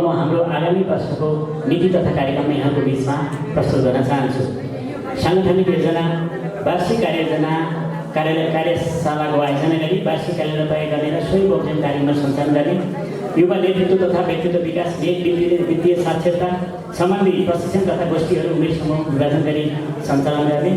म हाम्रो आगामी वर्षको नीति तथा कार्यक्रम यहाँको बिचमा प्रस्तुत गर्न चाहन्छु। साङ्गठनिक योजना, वार्षिक कार्ययोजना, कार्यशालाको आयोजना गरी वार्षिक क्यालेन्डर तयार गर्ने र सोही बमोजिम कार्यक्रम सञ्चालन गर्ने, युवा नेतृत्व तथा व्यक्तित्व विकास, वित्तीय साक्षरता सम्बन्धी प्रशिक्षण तथा गोष्ठीहरू उमेर समूह विभाजन गरी सञ्चालन गर्ने,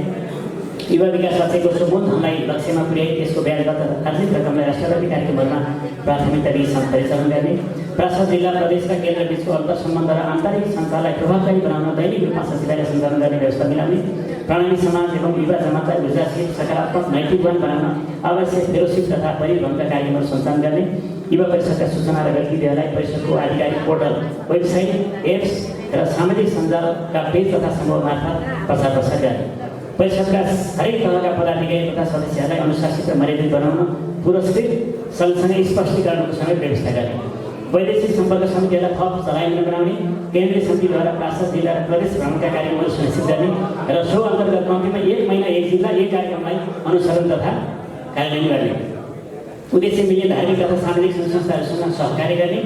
युवा विकास लक्ष्यको मूल धनलाई लक्ष्यमा पुर्याई त्यसको ब्याजगत आर्थिक रकमलाई राष्ट्रव्यापी कार्यक्रमहरूमा प्राथमिकता दिई परिचालन गर्ने, प्रांत जिल्ला प्रदेश र केन्द्र बीचको अन्तर्सम्बन्ध र आन्तरिक सञ्चारलाई प्रभावकारी बनाउन दैनिक रूपमा सचिवालय सञ्चालन गर्ने व्यवस्था मिलाउने, प्रणामी समाज एवं युवा जमातलाई ऊर्जाशील, सकारात्मक, नैतिकवान बनाउन आवश्यक फेलोसिप तथा परिभ्रमणका कार्यक्रमहरू सञ्चालन गर्ने, युवा परिषदका सूचना र गतिविधिहरूलाई परिषदको आधिकारिक पोर्टल, वेबसाइट, एप्स र सामाजिक सञ्जालका पेज तथा समूह मार्फत प्रचार प्रसार गर्ने, परिषदका हरेक तहका पदाधिकारी तथा सदस्यहरूलाई अनुशासित र मर्यादित बनाउन पुरस्कृत सँगसँगै स्पष्टीकरणको समेत व्यवस्था गर्ने, वैदेशिक सम्पर्क समितिहरूलाई थप चलायमान बनाउने, केन्द्रीय समितिद्वारा प्रांत जिल्ला र प्रदेश भ्रमणका कार्यक्रमहरू सुनिश्चित गर्ने र सो अन्तर्गत कम्तीमा 1 महिना 1 जिल्ला 1 कार्यक्रमलाई अनुसरण तथा कार्यान्वयन गर्ने, उद्देश्य मिल्ने धार्मिक तथा सामाजिक संस्थाहरूसँग सहकार्य गर्ने,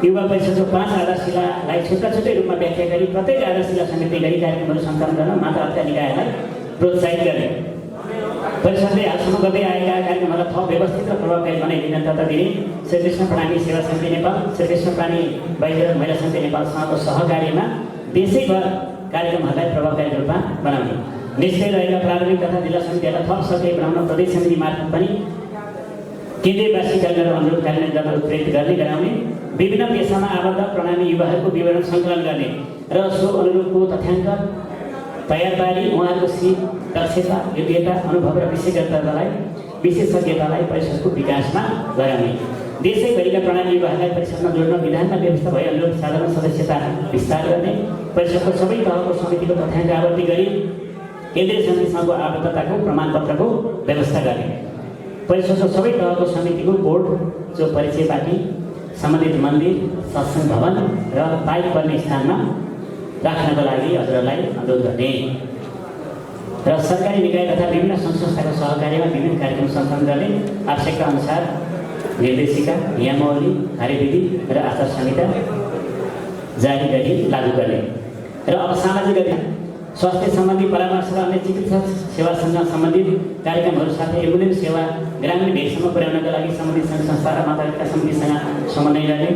युवा परिषदको 5 आधारशिलालाई छुट्टा छुट्टै रूपमा व्याख्या गरी प्रत्येक आधारशिला समिति गरी कार्यक्रमहरू सञ्चालन गर्न मात्र हप्ता निकायलाई प्रोत्साहित गर्ने, परिषदले हालसम्म गर्दै आएका कार्यक्रमहरूलाई थप व्यवस्थित र प्रभावकारी बनाइदिन तथा दिने, श्रीकृष्ण प्राणी सेवा समिति नेपाल, श्रीकृष्ण प्राणी बाहिर महिला समिति नेपालसँगको सहकार्यमा देशैभर कार्यक्रमहरूलाई प्रभावकारी रूपमा बनाउने, निष्क्रिय रहेका प्राथमिक तथा जिल्ला समितिहरूलाई थप सक्रिय बनाउन प्रदेश समिति मार्फत पनि केन्द्रीय वार्षिक क्यालेन्डर अनुरूप कार्यान्वयन गर्न उत्प्रेरित गर्ने गराउने, विभिन्न पेसामा आबद्ध प्रणामी युवाहरूको विवरण सङ्कलन गर्ने र सो अनुरूपको तथ्याङ्क तयार पारी उहाँहरूको सिप, दक्षता, योग्यता, अनुभव र विशेषज्ञतालाई परिषदको विकासमा लगाउने, देशैभरिका प्रणामी युवाहरूलाई परिषदमा जोड्न विधानमा व्यवस्था भए अनुरूप साधारण सदस्यता विस्तार गर्ने, परिषदको सबै तहको समितिको तथ्याङ्क आवर्ती गरी केन्द्रीय समितिसँगको आबद्धताको प्रमाणपत्रको व्यवस्था गर्ने, परिषदको सबै तहको समितिको बोर्ड जो परिचय पार्टी, सम्बन्धित मन्दिर, सत्सङ्ग भवन र बाइक पर्ने स्थानमा राख्नको लागि हजुरहरूलाई अनुरोध गर्ने र सरकारी निकाय तथा विभिन्न संस्थाको सहकार्यमा विभिन्न कार्यक्रम सञ्चालन गर्ने, आवश्यकता अनुसार निर्देशिका, नियमावली, कार्यविधि र आचार संहिता जारी गरी लागू गर्ने र अब सामाजिक स्वास्थ्य सम्बन्धी परामर्श र अन्य चिकित्सा सेवासँग सम्बन्धित कार्यक्रमहरू साथै एम्बुलेन्स सेवा ग्रामीण भेगसम्म पुर्याउनका लागि सम्बन्धित सङ्घ संस्था र मातापिता समितिसँग समन्वय गर्ने,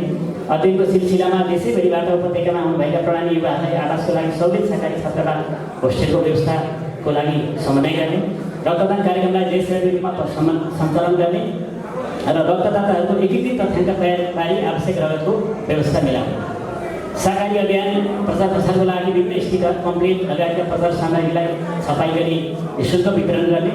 अध्ययनको सिलसिलामा देशैभरिबाट उपत्यकामा आउनुभएका प्रणामी युवाहरूलाई आवासको लागि सहुलियत सरकारी छात्रावास होस्टेलको व्यवस्थाको लागि समन्वय गर्ने, रक्तदान कार्यक्रमलाई देशव्यापी रूपमा सञ्चालन गर्ने र रक्तदाताहरूको एकीकृत तथ्याङ्क तयार पारी आवश्यक रगतको व्यवस्था मिलाउने, सरकारी अभियान प्रचार प्रसारको लागि विभिन्न स्टिकर, कम्प्लेट लगायतका प्रचार सामग्रीलाई छपाई गरी निःशुल्क वितरण गर्ने,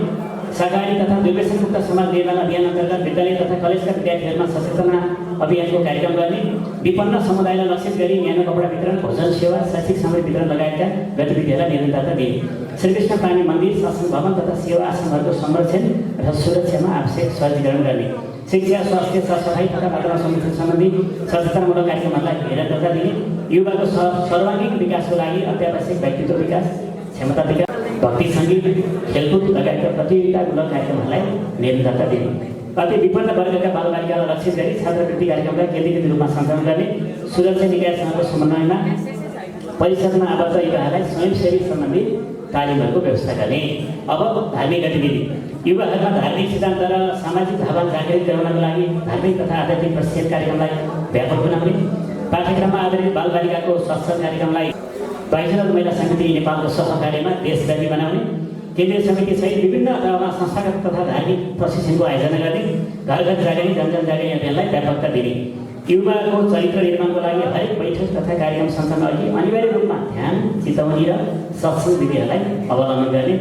सरकारी तथा दुर्व्यसन मुक्त समाज निर्माण अभियान अन्तर्गत विद्यालय तथा कलेजका विद्यार्थीहरूमा सचेतना अभियानको कार्यक्रम गर्ने, विपन्न समुदायलाई लक्षित गरी न्यानो कपडा वितरण, भोजन सेवा, शैक्षिक सामग्री वितरण लगायतका गतिविधिहरूलाई निरन्तरता दिने, श्रीकृष्ण प्राणी मन्दिर, सत्सङ्ग भवन तथा सेवा आश्रमहरूको संरक्षण र सुरक्षामा आवश्यक सहजीकरण गर्ने, शिक्षा, स्वास्थ्य, सरसफाइ तथा वातावरण संरक्षण सम्बन्धी सचेतनामूलक कार्यक्रमहरूलाई निरन्तरता दिने, युवाको सर्वाङ्गीण विकासको लागि अत्यावश्यक व्यक्तित्व विकास, क्षमता विकास, भक्ति सङ्गीत, खेलकुद लगायतका प्रतियोगितामूलक कार्यक्रमहरूलाई निरन्तरता दिने, अति विपन्न वर्गका बालबालिकालाई लक्षित गरी छात्रवृत्ति कार्यक्रमलाई केन्द्रीकृत रूपमा सञ्चालन गर्ने, सुरक्षा निकायसँगको समन्वयमा परिषदमा आबद्ध युवाहरूलाई स्वयंसेवी सम्बन्धी तालिमहरूको व्यवस्था गर्ने। अब धार्मिक गतिविधि, युवाहरूमा धार्मिक सिद्धान्त र सामाजिक भावना जागृत गराउनका लागि धार्मिक तथा आध्यात्मिक प्रशिक्षण कार्यक्रमलाई व्यापक बनाउने, पाठ्यक्रममा आधारित बालबालिकाको सत्सङ्ग कार्यक्रमलाई बाहिर महिला समिति नेपालको सहकार्यमा देशव्यापी बनाउने, केन्द्रीय समिति सहित विभिन्न तहमा संस्थागत तथा धार्मिक प्रशिक्षणको आयोजना गर्ने, घर घर जागरी जन जागरी अभियानलाई व्यापकता दिने, युवाको चरित्र निर्माणको लागि हरेक बैठक तथा कार्यक्रम सञ्चालन अघि अनिवार्य रूपमा ध्यान, चितवनी र सत्सङ्ग विधिहरूलाई अवलम्बन गर्ने,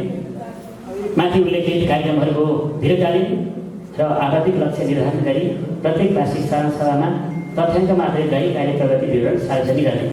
माथि उल्लेखित कार्यक्रमहरूको दीर्घकालीन र आवधिक लक्ष्य निर्धारण गरी प्रत्येक वार्षिक साधारण सभामा तथ्याङ्कमा आधारित गरी कार्य प्रगति विवरण सार्वजनिक गर्ने।